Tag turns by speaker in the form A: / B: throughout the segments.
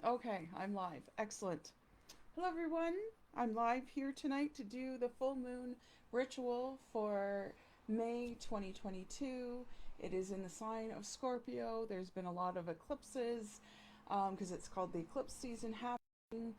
A: Okay, I'm live. Excellent. Hello, everyone. I'm live here tonight to do the full moon ritual for May 2022. It is in the sign of Scorpio. There's been a lot of eclipses because it's called the eclipse season happening.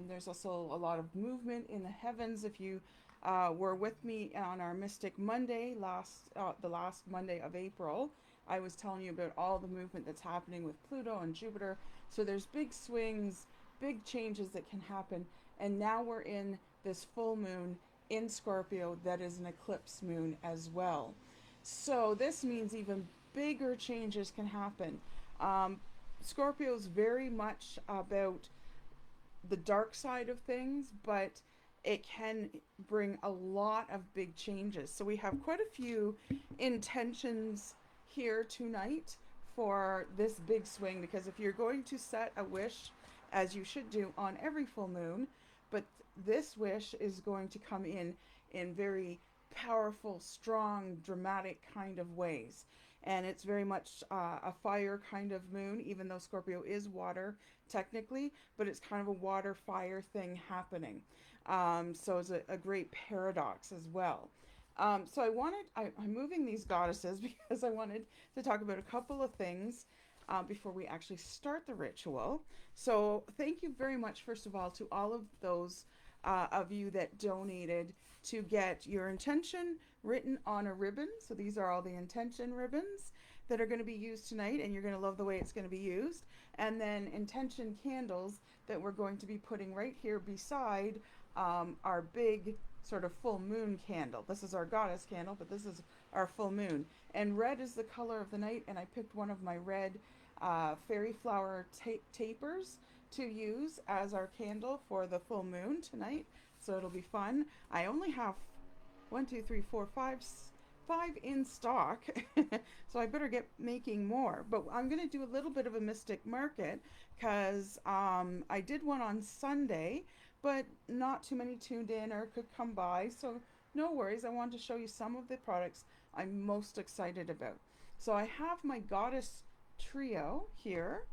A: There's also a lot of movement in the heavens. If you were with me on our Mystic Monday, the last Monday of April, I was telling you about all the movement that's happening with Pluto and Jupiter. So there's big swings, big changes that can happen. And now we're in this full moon in Scorpio that is an eclipse moon as well. So this means even bigger changes can happen. Um, Scorpio is very much about the dark side of things, but it can bring a lot of big changes. So we have quite a few intentions here tonight for this big swing, because if you're going to set a wish, as you should do on every full moon, but this wish is going to come in very powerful, strong, dramatic kind of ways. And it's very much a fire kind of moon, even though Scorpio is water technically, but it's kind of a water fire thing happening. So it's a great paradox as well. So I'm moving these goddesses because I wanted to talk about a couple of things before we actually start the ritual. So thank you very much, first of all, to all of those of you that donated to get your intention written on a ribbon. So these are all the intention ribbons that are going to be used tonight, and you're going to love the way it's going to be used. And then intention candles that we're going to be putting right here beside our big sort of full moon candle. This is our goddess candle, but this is our full moon. And red is the color of the night, and I picked one of my red fairy flower tapers to use as our candle for the full moon tonight. So it'll be fun. I only have one, two, three, four, five in stock, so I better get making more. But I'm going to do a little bit of a mystic market because I did one on Sunday, but not too many tuned in or could come by. So no worries. I want to show you some of the products I'm most excited about. So I have my goddess trio here,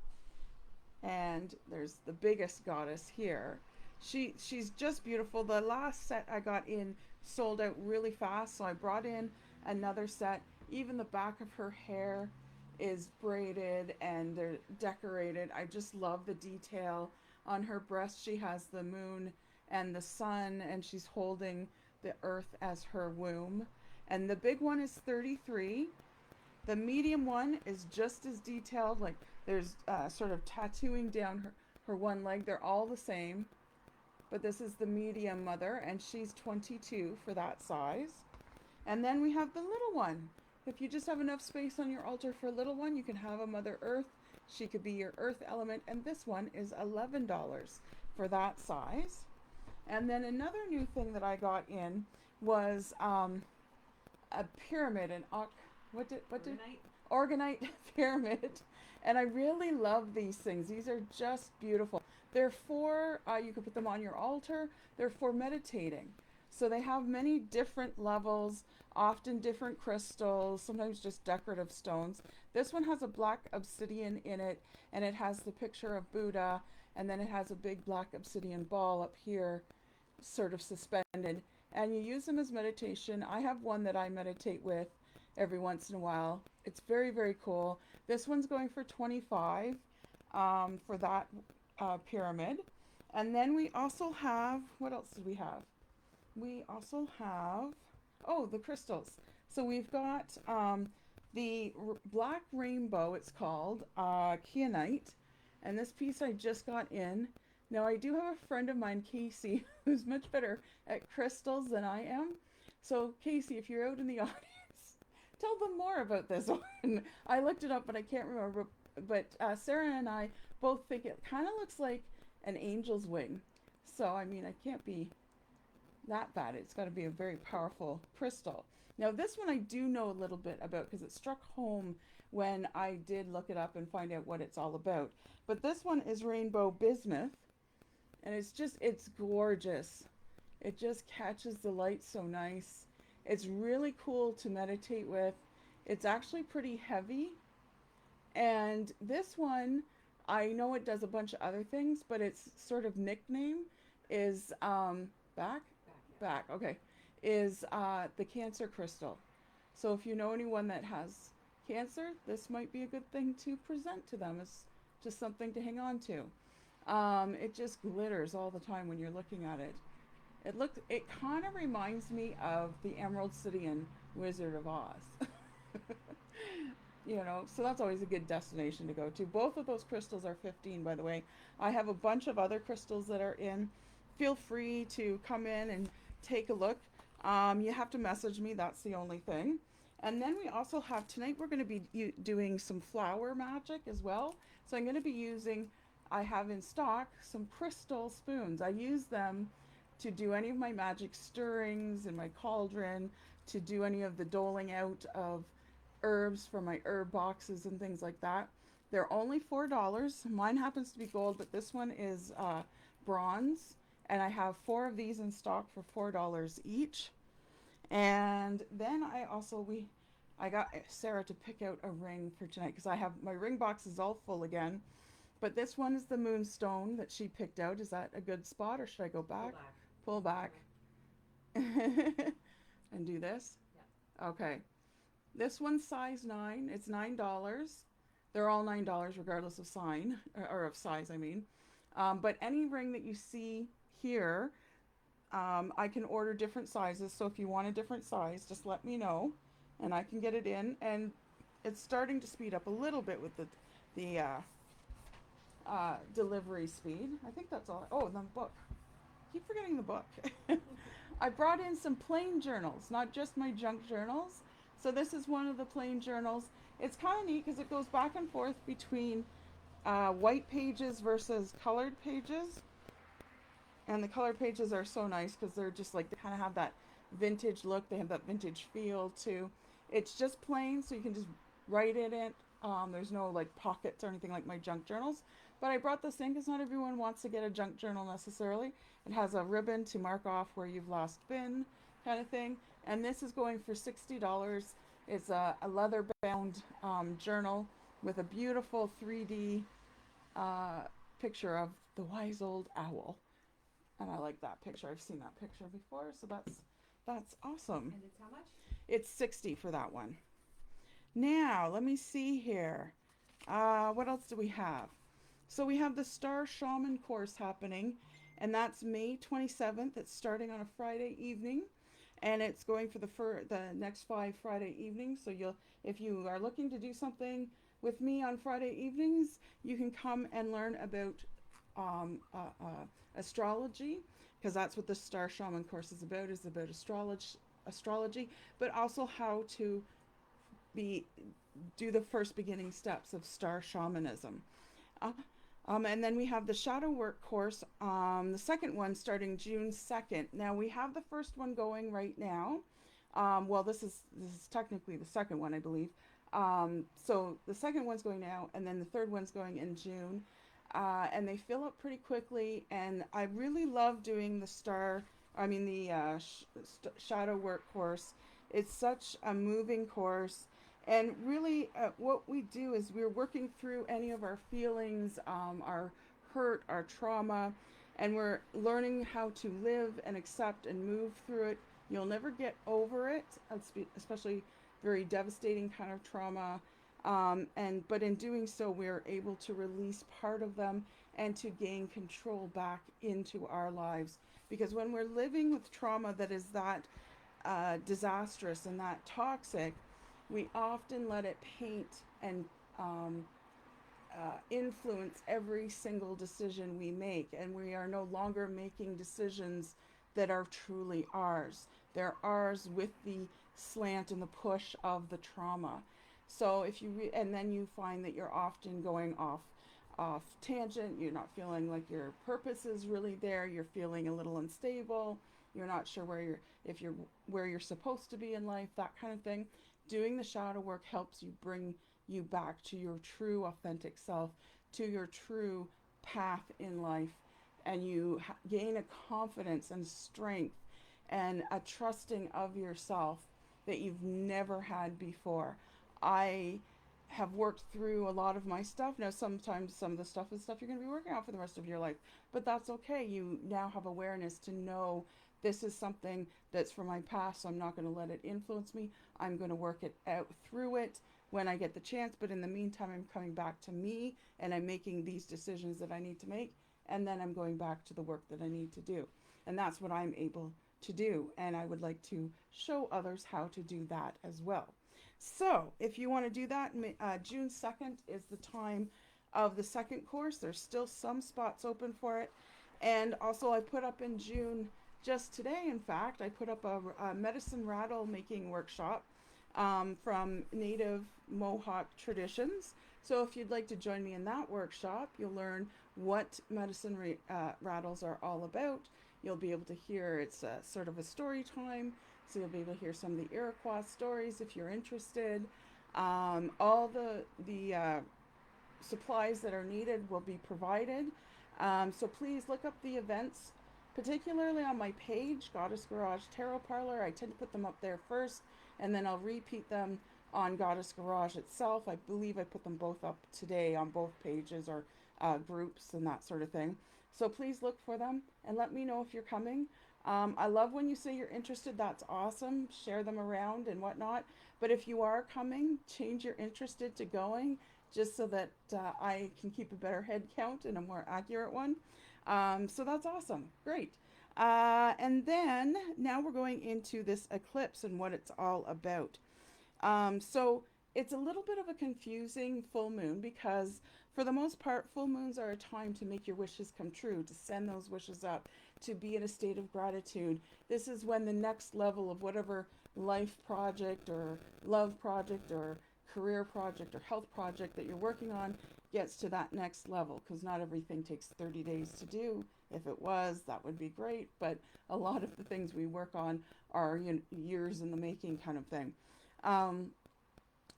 A: and there's the biggest goddess here. She's just beautiful. The last set I got in sold out really fast, so I brought in another set. Even the back of her hair is braided and they're decorated. I just love the detail. On her breast she has the moon and the sun, and she's holding the earth as her womb. And the big one is 33. The medium one is just as detailed, like there's sort of tattooing down her one leg. They're all the same, but this is the medium mother, and she's 22 for that size. And then we have the little one. If you just have enough space on your altar for a little one, you can have a Mother Earth. She could be your earth element, and this one is $11 for that size. And then another new thing that I got in was a pyramid, what did organite pyramid, and I really love these things. These are just beautiful. They're for you can put them on your altar. They're for meditating. So they have many different levels, often different crystals, sometimes just decorative stones. This one has a black obsidian in it, and it has the picture of Buddha, and then it has a big black obsidian ball up here, sort of suspended. And you use them as meditation. I have one that I meditate with every once in a while. It's very, very cool. This one's going for 25 for that pyramid. And then we also have, what else did we have? We also have, oh, the crystals. So we've got the black rainbow, it's called, kyanite. And this piece I just got in. Now I do have a friend of mine, Casey, who's much better at crystals than I am. So Casey, if you're out in the audience, tell them more about this one. I looked it up, but I can't remember. But Sarah and I both think it kind of looks like an angel's wing. So I mean, I can't be that bad. It's got to be a very powerful crystal. Now this one I do know a little bit about because it struck home when I did look it up and find out what it's all about. But this one is rainbow bismuth, and it's gorgeous. It just catches the light so nice. It's really cool to meditate with. It's actually pretty heavy. And this one I know it does a bunch of other things, but its sort of nickname is back, back. Okay, is the cancer crystal. So if you know anyone that has cancer, this might be a good thing to present to them as just something to hang on to. It just glitters all the time when you're looking at it. It kind of reminds me of the Emerald City in Wizard of Oz. You know, so that's always a good destination to go to. Both of those crystals are 15, by the way. I have a bunch of other crystals that are in. Feel free to come in and take a look. You have to message me, that's the only thing. And then we also have, tonight we're going to be doing some flower magic as well. So I'm going to be using, I have in stock some crystal spoons. I use them to do any of my magic stirrings in my cauldron, to do any of the doling out of herbs for my herb boxes and things like that. They're only $4. Mine happens to be gold, but this one is bronze. And I have 4 of these in stock for $4 each. And then I got Sarah to pick out a ring for tonight because I have my ring box is all full again. But this one is the moonstone that she picked out. Is that a good spot, or should I go back? Pull back. And do this? Yeah. Okay. This one's size 9. It's $9. They're all $9 regardless of sign, or of size, I mean. But any ring that you see here, I can order different sizes. So if you want a different size, just let me know and I can get it in. And it's starting to speed up a little bit with the delivery speed. I think that's all. Oh, and the book. Keep forgetting the book. I brought in some plain journals, not just my junk journals. So this is one of the plain journals. It's kind of neat because it goes back and forth between white pages versus colored pages. And the colored pages are so nice because they're just like, they kind of have that vintage look. They have that vintage feel too. It's just plain, so you can just write in it. There's no like pockets or anything like my junk journals. But I brought this in because not everyone wants to get a junk journal necessarily. It has a ribbon to mark off where you've last been, kind of thing. And this is going for $60. It's a leather bound journal with a beautiful 3D picture of the wise old owl. And I like that picture. I've seen that picture before, so that's awesome.
B: And it's how much?
A: It's $60 for that one. Now, let me see here. What else do we have? So we have the Star Shaman course happening, and that's May 27th. It's starting on a Friday evening, and it's going for the next 5 Friday evenings. So if you are looking to do something with me on Friday evenings, you can come and learn about astrology, because that's what the Star Shaman course is about astrology, but also how to do the first beginning steps of star shamanism. And then we have the shadow work course, the second one starting June 2nd. Now we have the first one going right now. Well, this is technically the second one, I believe. So the second one's going now, and then the third one's going in June. And they fill up pretty quickly, and I really love doing the shadow work course. It's such a moving course, and really what we do is we're working through any of our feelings, our hurt, our trauma, and we're learning how to live and accept and move through it. You'll never get over it, especially very devastating kind of trauma. But in doing so, we're able to release part of them and to gain control back into our lives. Because when we're living with trauma that is that disastrous and that toxic, we often let it paint and influence every single decision we make. And we are no longer making decisions that are truly ours. They're ours with the slant and the push of the trauma. So if you and then you find that you're often going off tangent, you're not feeling like your purpose is really there, you're feeling a little unstable, you're not sure where you're supposed to be in life, that kind of thing. Doing the shadow work helps you bring you back to your true authentic self, to your true path in life, and you gain a confidence and strength and a trusting of yourself that you've never had before. I have worked through a lot of my stuff. Now, sometimes some of the stuff is stuff you're going to be working on for the rest of your life, but that's okay. You now have awareness to know this is something that's from my past, so I'm not going to let it influence me. I'm going to work it out through it when I get the chance, but in the meantime, I'm coming back to me and I'm making these decisions that I need to make, and then I'm going back to the work that I need to do. And that's what I'm able to do, and I would like to show others how to do that as well. So if you want to do that, June 2nd is the time of the second course. There's still some spots open for it. And also I put up in June, just today in fact, I put up a medicine rattle making workshop from Native Mohawk traditions. So if you'd like to join me in that workshop, you'll learn what medicine rattles are all about. You'll be able to hear, it's sort of a story time, so you'll be able to hear some of the Iroquois stories if you're interested. All the supplies that are needed will be provided. So please look up the events, particularly on my page, Goddess Garage Tarot Parlor. I tend to put them up there first, and then I'll repeat them on Goddess Garage itself. I believe I put them both up today on both pages, or groups and that sort of thing. So please look for them and let me know if you're coming. I love when you say you're interested. That's awesome. Share them around and whatnot. But if you are coming, change your interested to going, just so that I can keep a better head count and a more accurate one. So that's awesome. Great. And then now we're going into this eclipse and what it's all about. So it's a little bit of a confusing full moon because for the most part, full moons are a time to make your wishes come true, to send those wishes up, to be in a state of gratitude. This is when the next level of whatever life project or love project or career project or health project that you're working on gets to that next level, because not everything takes 30 days to do. If it was, that would be great, but a lot of the things we work on are years in the making kind of thing.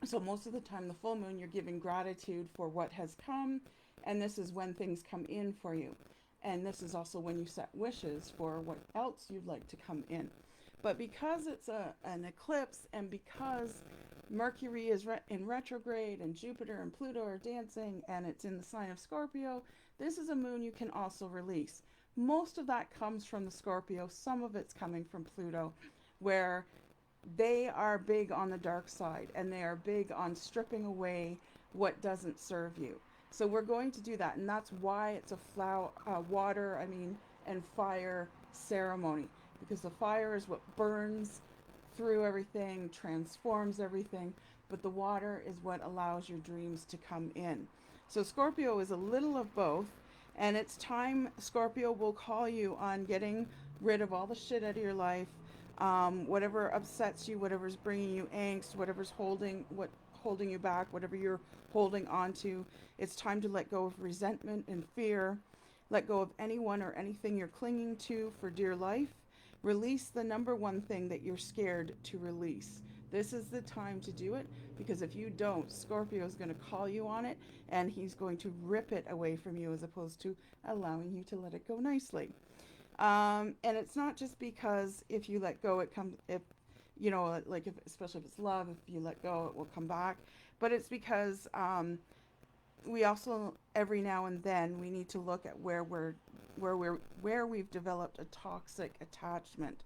A: So most of the time, the full moon, you're giving gratitude for what has come, and this is when things come in for you. And this is also when you set wishes for what else you'd like to come in. But because it's an eclipse, and because Mercury is in retrograde, and Jupiter and Pluto are dancing, and it's in the sign of Scorpio, this is a moon you can also release. Most of that comes from the Scorpio. Some of it's coming from Pluto, where they are big on the dark side, and they are big on stripping away what doesn't serve you. So we're going to do that, and that's why it's a water and fire ceremony, because the fire is what burns through everything, transforms everything, but the water is what allows your dreams to come in. So Scorpio is a little of both, and it's time Scorpio will call you on getting rid of all the shit out of your life, whatever upsets you, whatever's bringing you angst, whatever's holding you back, whatever you're holding on to. It's time to let go of resentment and fear. Let go of anyone or anything you're clinging to for dear life. Release the number one thing that you're scared to release. This is the time to do it, because if you don't, Scorpio is going to call you on it, and he's going to rip it away from you, as opposed to allowing you to let it go nicely. And it's not just because if you let go, it comes, especially if it's love, if you let go, it will come back. But it's because we also, every now and then, we need to look at where we've developed a toxic attachment,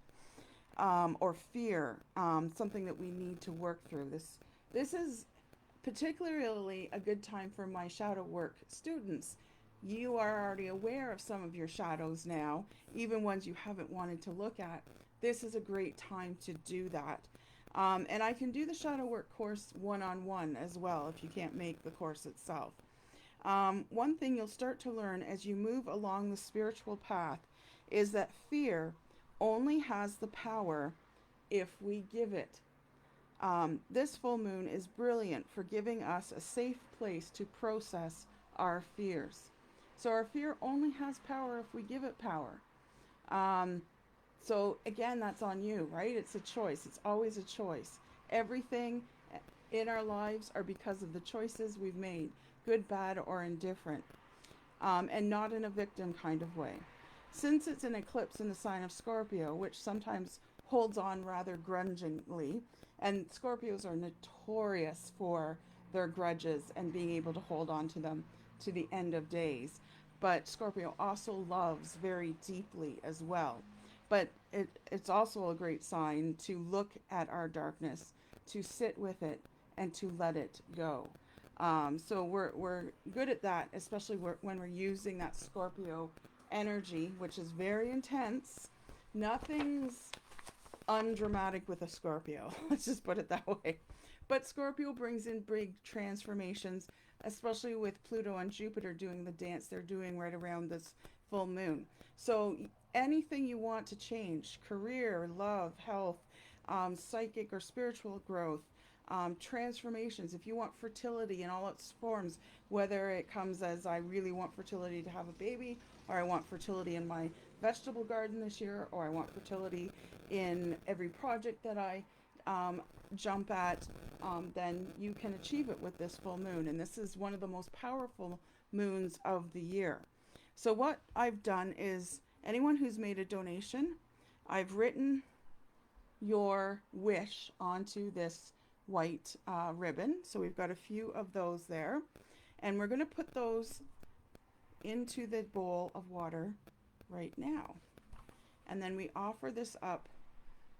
A: or fear, something that we need to work through. This is particularly a good time for my shadow work students. You are already aware of some of your shadows now, even ones you haven't wanted to look at. This is a great time to do that. And I can do the shadow work course one-on-one as well if you can't make the course itself. One thing you'll start to learn as you move along the spiritual path is that fear only has the power if we give it. This full moon is brilliant for giving us a safe place to process our fears. So our fear only has power if we give it power. So again, that's on you, right? It's a choice. It's always a choice. Everything in our lives are because of the choices we've made, good, bad, or indifferent, and not in a victim kind of way. Since it's an eclipse in the sign of Scorpio, which sometimes holds on rather grudgingly, and Scorpios are notorious for their grudges and being able to hold on to them to the end of days. But Scorpio also loves very deeply as well. But it's also a great sign to look at our darkness, to sit with it, and to let it go. So we're good at that, especially when we're using that Scorpio energy, which is very intense. Nothing's undramatic with a Scorpio. Let's just put it that way. But Scorpio brings in big transformations, especially with Pluto and Jupiter doing the dance they're doing right around this full moon. So anything you want to change, career, love, health, psychic or spiritual growth, transformations, if you want fertility in all its forms, whether it comes as I really want fertility to have a baby, or I want fertility in my vegetable garden this year, or I want fertility in every project that I jump at, then you can achieve it with this full moon. And this is one of the most powerful moons of the year. So what I've done is, anyone who's made a donation, I've written your wish onto this white ribbon. So we've got a few of those there. And we're going to put those into the bowl of water right now. And then we offer this up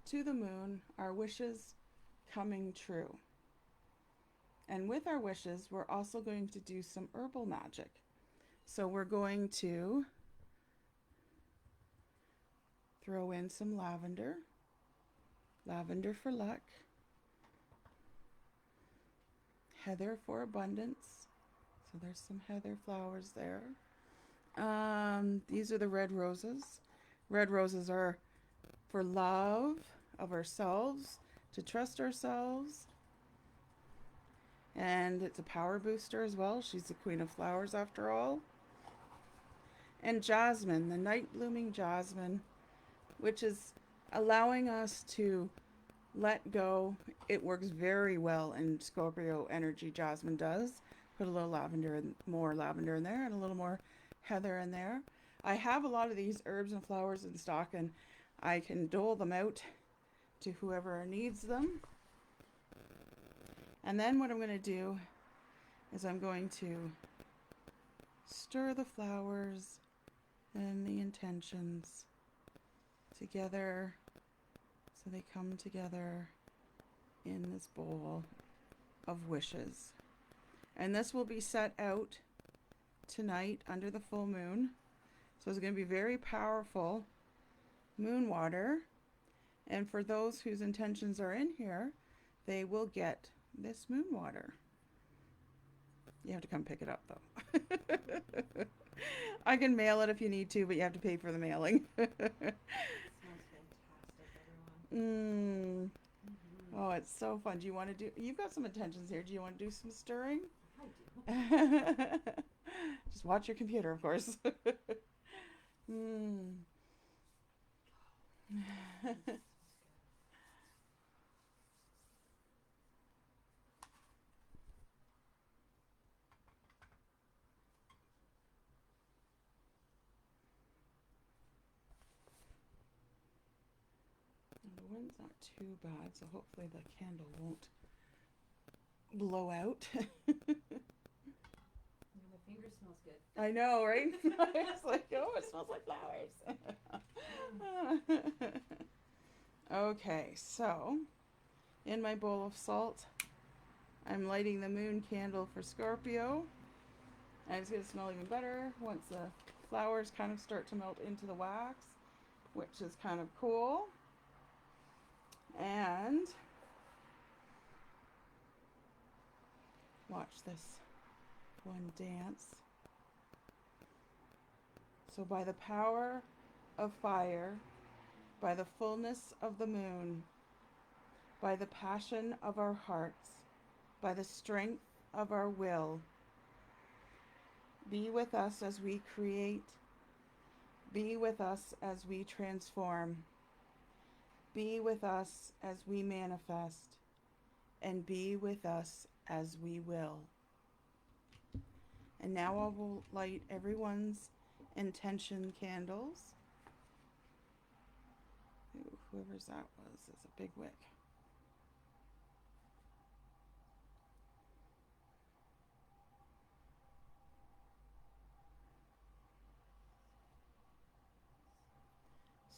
A: to the moon, our wishes coming true. And with our wishes, we're also going to do some herbal magic. So we're going to throw in some lavender, lavender for luck, heather for abundance. So there's some heather flowers there. These are the red roses. Red roses are for love of ourselves, to trust ourselves. And it's a power booster as well. She's the queen of flowers after all. And jasmine, the night blooming jasmine, which is allowing us to let go. It works very well in Scorpio energy, jasmine does. Put a little lavender, more lavender in there, and a little more heather in there. I have a lot of these herbs and flowers in stock, and I can dole them out to whoever needs them. And then what I'm going to do is I'm going to stir the flowers and the intentions together so they come together in this bowl of wishes. And this will be set out tonight under the full moon. So it's going to be very powerful moon water. And for those whose intentions are in here, they will get this moon water. You have to come pick it up though. I can mail it if you need to, but you have to pay for the mailing.
B: Smells fantastic, everyone.
A: Oh, it's so fun. Do you want to do, you've got some intentions here. Do you want to do some stirring?
B: I do.
A: Just watch your computer, of course. The wind's not too bad, so hopefully the candle won't blow out.
B: My finger smells good.
A: I know, right? It's like, oh, it smells like flowers. Okay, so in my bowl of salt, I'm lighting the moon candle for Scorpio. And it's going to smell even better once the flowers kind of start to melt into the wax, which is kind of cool. And watch this one dance. So by the power of fire, by the fullness of the moon, by the passion of our hearts, by the strength of our will, be with us as we create, be with us as we transform, be with us as we manifest, and be with us as we will. And now I will light everyone's intention candles. Ooh, whoever's that was is a big wick.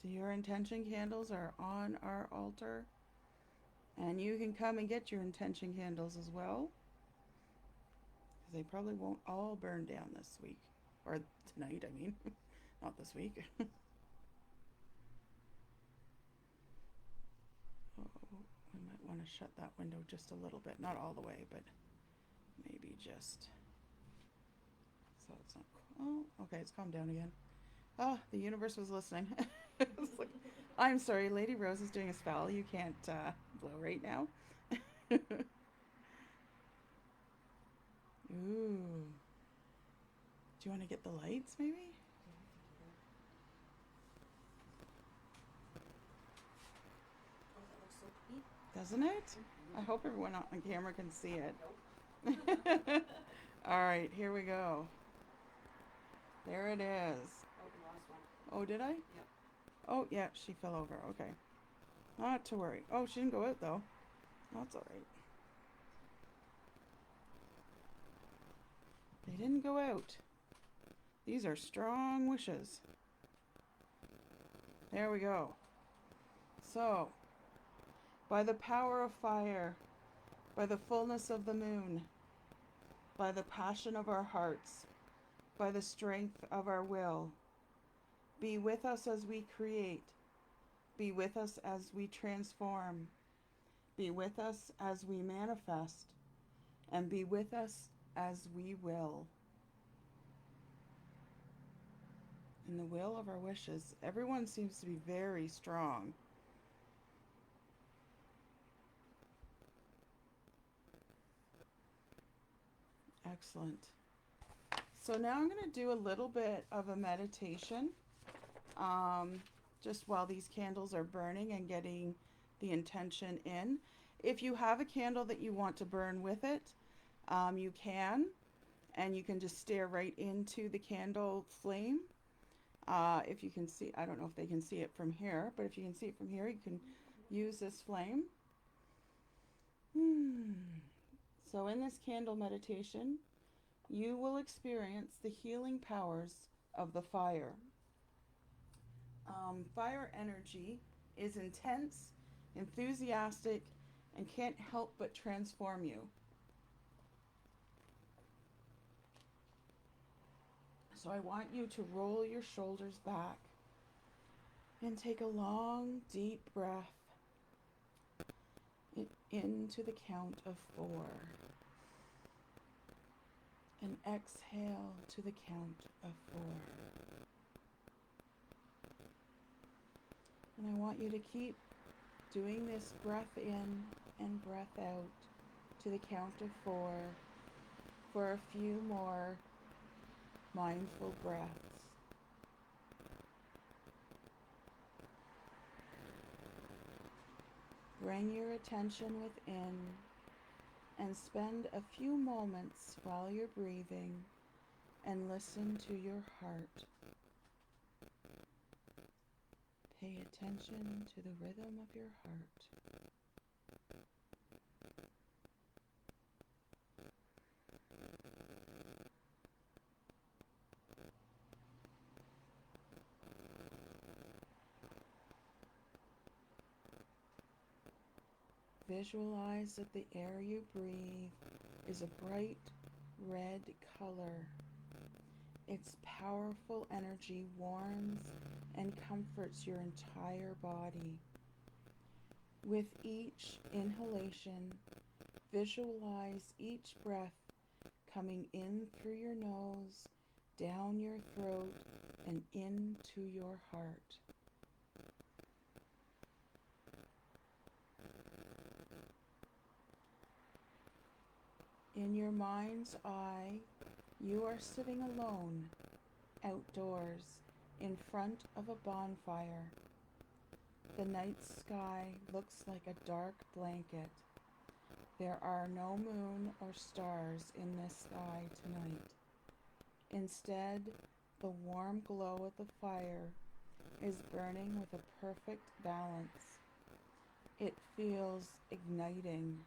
A: So your intention candles are on our altar. And you can come and get your intention candles as well. Because they probably won't all burn down this week. Or tonight, I mean. Not this week. Oh, we might want to shut that window just a little bit. Not all the way, but maybe just so it's not. Oh, okay, it's calmed down again. Oh, the universe was listening. It's like, I'm sorry, Lady Rose is doing a spell. You can't blow right now. Ooh. Do you want to get the lights, maybe?
B: Oh, that looks so pretty.
A: Doesn't it? I hope everyone on camera can see it.
B: Nope.
A: All right, here we go. There it is.
B: Oh, the last one.
A: Oh, did I?
B: Yep.
A: Oh, yeah, she fell over. Okay. Not to worry. Oh, she didn't go out, though. That's all right. They didn't go out. These are strong wishes. There we go. So, by the power of fire, by the fullness of the moon, by the passion of our hearts, by the strength of our will, be with us as we create, be with us as we transform, be with us as we manifest, and be with us as we will. In the will of our wishes, everyone seems to be very strong. Excellent. So now I'm going to do a little bit of a meditation, just while these candles are burning and getting the intention in. If you have a candle that you want to burn with it, you can, and you can just stare right into the candle flame. If you can see, I don't know if they can see it from here, but if you can see it from here, you can use this flame. So in this candle meditation, you will experience the healing powers of the fire. Fire energy is intense, enthusiastic, and can't help but transform you. So I want you to roll your shoulders back and take a long, deep breath into the count of 4. And exhale to the count of 4. And I want you to keep doing this breath in and breath out to the count of 4 for a few more mindful breaths. Bring your attention within and spend a few moments while you're breathing and listen to your heart. Pay attention to the rhythm of your heart. Visualize that the air you breathe is a bright red color. Its powerful energy warms and comforts your entire body. With each inhalation, visualize each breath coming in through your nose, down your throat, and into your heart. In your mind's eye, you are sitting alone, outdoors, in front of a bonfire. The night sky looks like a dark blanket. There are no moon or stars in this sky tonight. Instead, the warm glow of the fire is burning with a perfect balance. It feels igniting.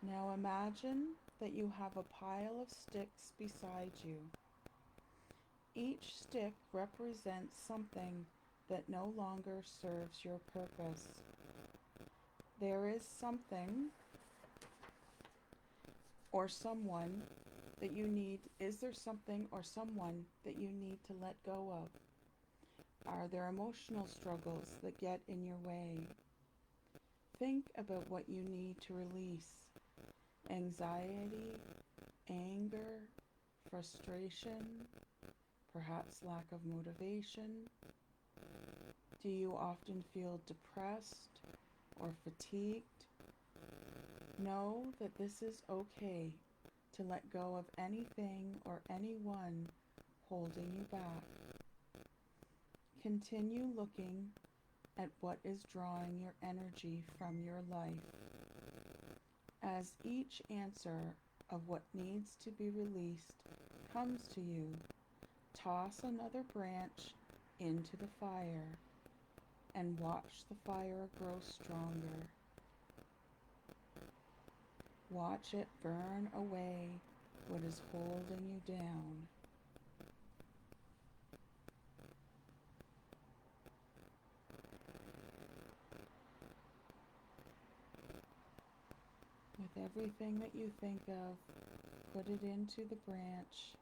A: Now imagine that you have a pile of sticks beside you. Each stick represents something that no longer serves your purpose. There is something or someone that you need. Is there something or someone that you need to let go of? Are there emotional struggles that get in your way? Think about what you need to release. Anxiety, anger, frustration, perhaps lack of motivation. Do you often feel depressed or fatigued? Know that this is okay to let go of anything or anyone holding you back. Continue looking at what is drawing your energy from your life. As each answer of what needs to be released comes to you, toss another branch into the fire and watch the fire grow stronger. Watch it burn away what is holding you down. With everything that you think of, put it into the branch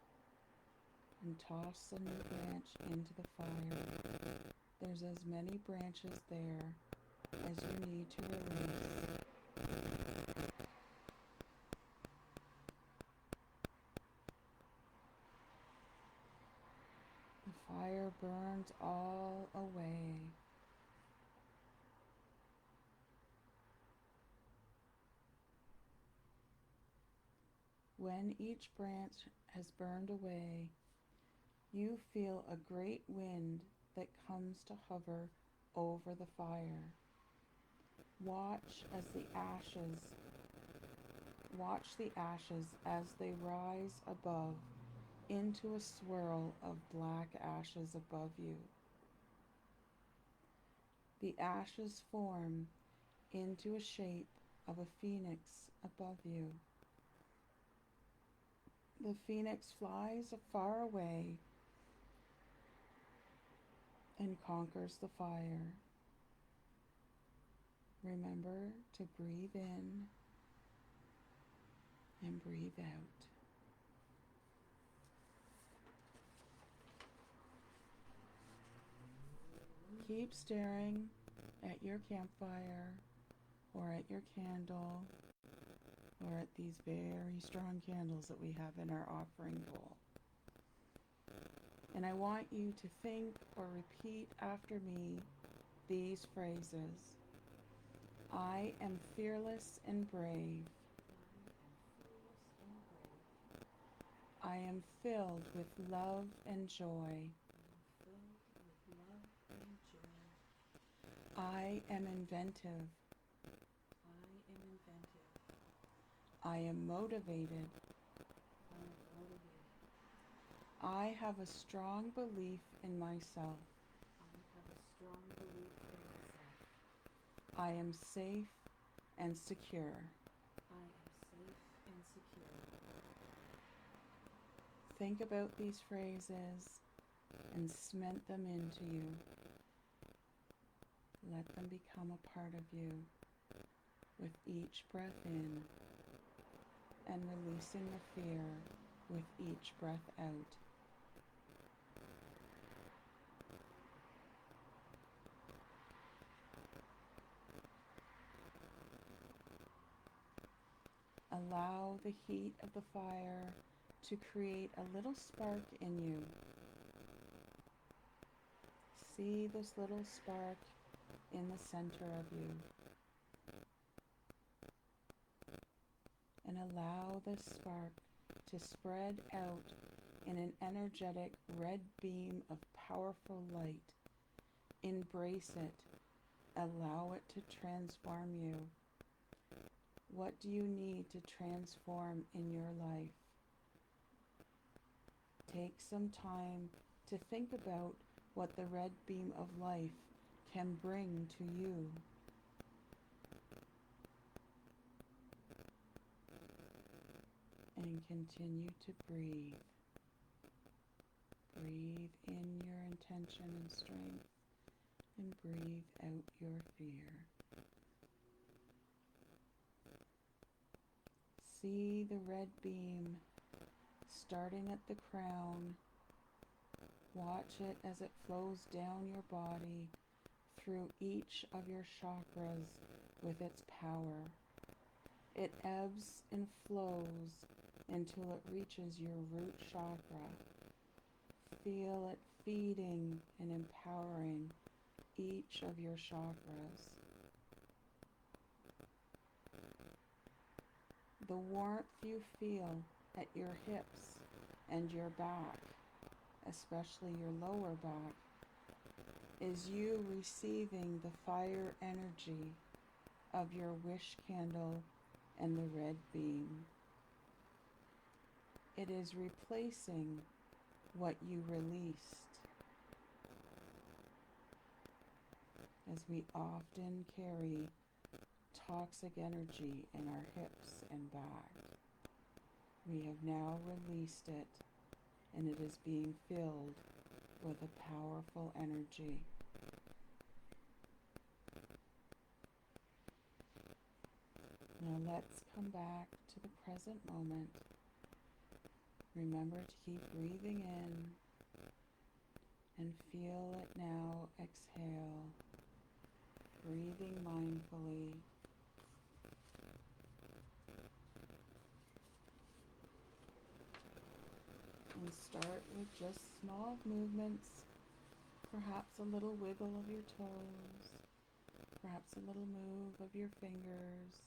A: and toss the new branch into the fire. There's as many branches there as you need to release. The fire burns all away. When each branch has burned away, you feel a great wind that comes to hover over the fire. Watch the ashes as they rise above into a swirl of black ashes above you. The ashes form into a shape of a phoenix above you. The phoenix flies far away and conquers the fire. Remember to breathe in and breathe out. Keep staring at your campfire or at your candle or at these very strong candles that we have in our offering bowl. And I want you to think or repeat after me these phrases. I am fearless and brave. I am filled with love and joy. I am inventive. I am motivated. I have a strong belief in myself. I am safe and secure. Think about these phrases and cement them into you. Let them become a part of you with each breath in and releasing the fear with each breath out. Allow the heat of the fire to create a little spark in you. See this little spark in the center of you. And allow this spark to spread out in an energetic red beam of powerful light. Embrace it. Allow it to transform you. What do you need to transform in your life? Take some time to think about what the red beam of life can bring to you. And continue to breathe. Breathe in your intention and strength, and breathe out your fear. See the red beam starting at the crown. Watch it as it flows down your body through each of your chakras with its power. It ebbs and flows until it reaches your root chakra. Feel it feeding and empowering each of your chakras. The warmth you feel at your hips and your back, especially your lower back, is you receiving the fire energy of your wish candle and the red beam. It is replacing what you released, as we often carry toxic energy in our hips and back. We have now released it, and it is being filled with a powerful energy. Now let's come back to the present moment. Remember to keep breathing in, and feel it now exhale, breathing mindfully. And start with just small movements, perhaps a little wiggle of your toes, perhaps a little move of your fingers.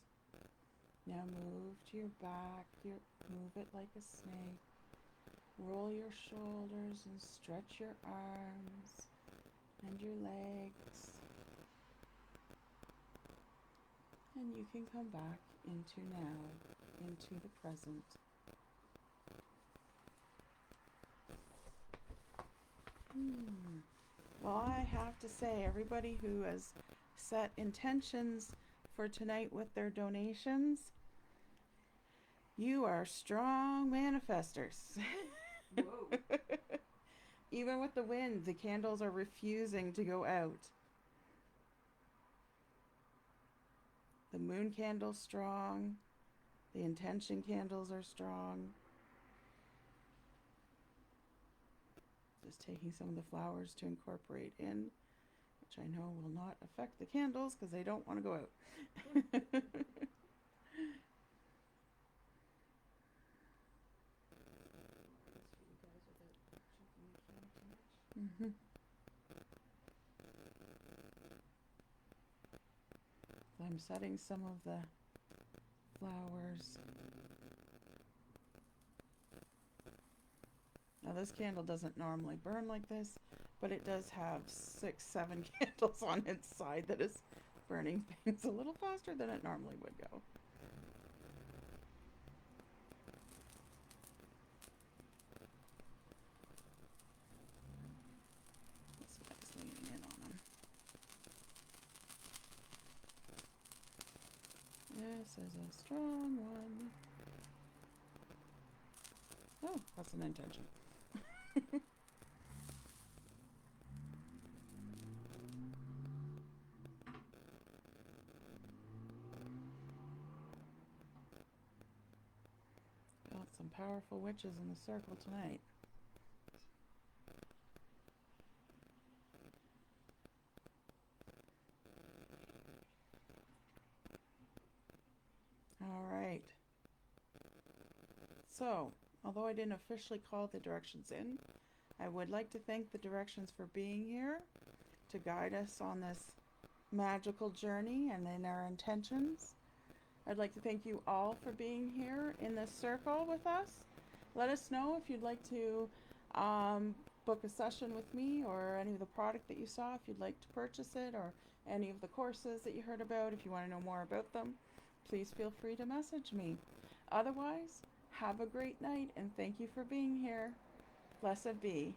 A: Now move to your back, move it like a snake. Roll your shoulders and stretch your arms and your legs. And you can come back into now, into the present. Well, I have to say, everybody who has set intentions for tonight with their donations, you are strong manifestors.
B: Whoa.
A: Even with the wind, the candles are refusing to go out. The moon candle's strong. The intention candles are strong. Just taking some of the flowers to incorporate in, which I know will not affect the candles because they don't want to go out. I'm setting some of the flowers. Now this candle doesn't normally burn like this, but it does have 6, 7 candles on its side that is burning things a little faster than it normally would go. This guy's leaning in on him. This is a strong one. Oh, that's an intention. Got some powerful witches in the circle tonight. All right. So, although I didn't officially call the directions in, I would like to thank the directions for being here to guide us on this magical journey and in our intentions. I'd like to thank you all for being here in this circle with us. Let us know if you'd like to book a session with me, or any of the product that you saw, if you'd like to purchase it, or any of the courses that you heard about. If you want to know more about them, please feel free to message me. Otherwise, have a great night, and thank you for being here. Blessed be.